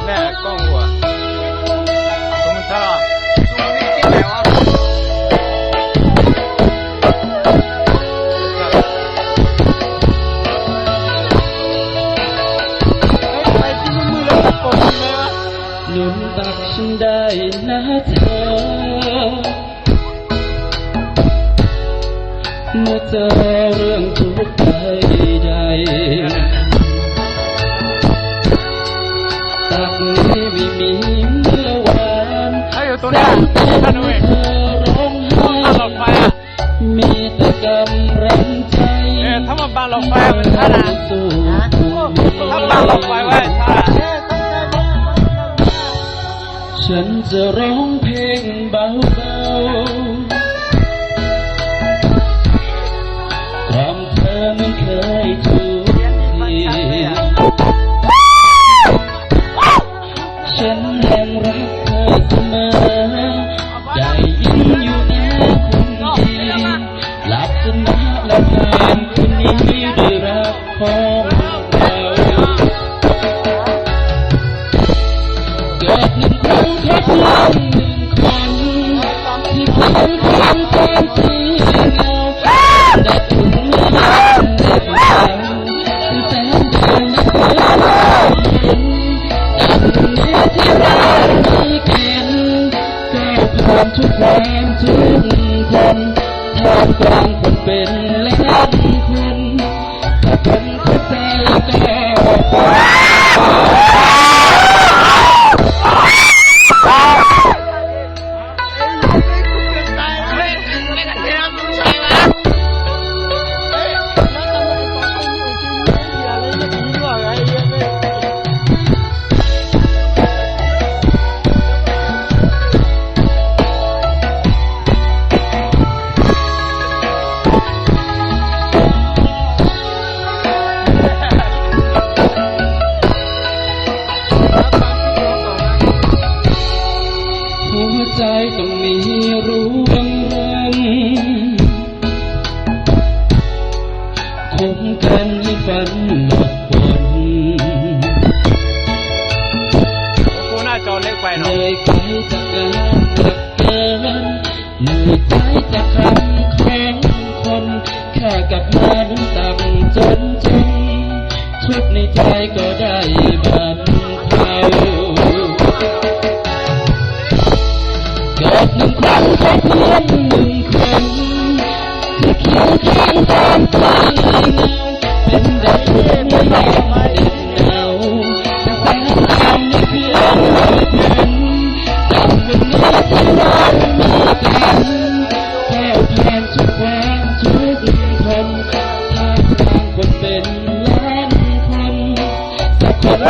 แน่กล้องหัวสมมติถ้าหนุนตักฉันได้นะเธอเมื่อเจอเรื่องทุกข์ใดตักนี้ไม่มีเมื่อวานแสนเธอร้องไห้มีแต่กำลังใจถ้ามันบางหลอกไฟมันท่านะถ้าบางหลอกไฟไว้ท่าฉันจะร้องเพลงเบาๆความเธอไม่เคยถูกทีฉันยังรักเธอเสมอได้ยินอยู่นะคนดีหลับจนนับและผ่านคืนนี้ด้วยรักของเราเกิดหนึ่งครั้งแค่เพียงหนึ่งคนที่เขียนคำตอนที่เงาดับถึงเมื่อวันเด็กเราที่แสนเดินนักเดินเห็นดังเนื้อที่เราไม่เขียนก้าวผ่านทุกความทุกคนท่ามกลางคนเป็นและคนถ้าคนเข้าใจก็ใจต้องมีรู้บ้างคงกันให้ฝันหมดฝนกูหน้าจอเล็กไปหน่อยเหนื่อยใจจากการรักเกินเหนื่อยใจจากคำของคนแค่กับมันต่ำจนทุกในใจก็ได้บรรเทาเกิดหนึ่งครั้งแค่เพียงหนึ่งคนที่เขียวแข็งตามทางเงาเป็นดังเพื่อนไม่ได้เนาแต่แสงทางไม่เพียงเห็นดังเป็นเนื้อที่เรามีกันแก้วผ่านทุกความทุกคนท่ามกลางคนเป็นล้านคนสักคน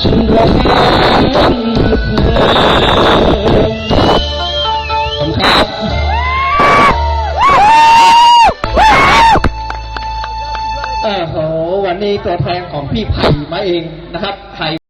ฉันรักเธอโอ้โหวันนี้ตัวแทนของพี่ไผ่มาเองนะครับไผ่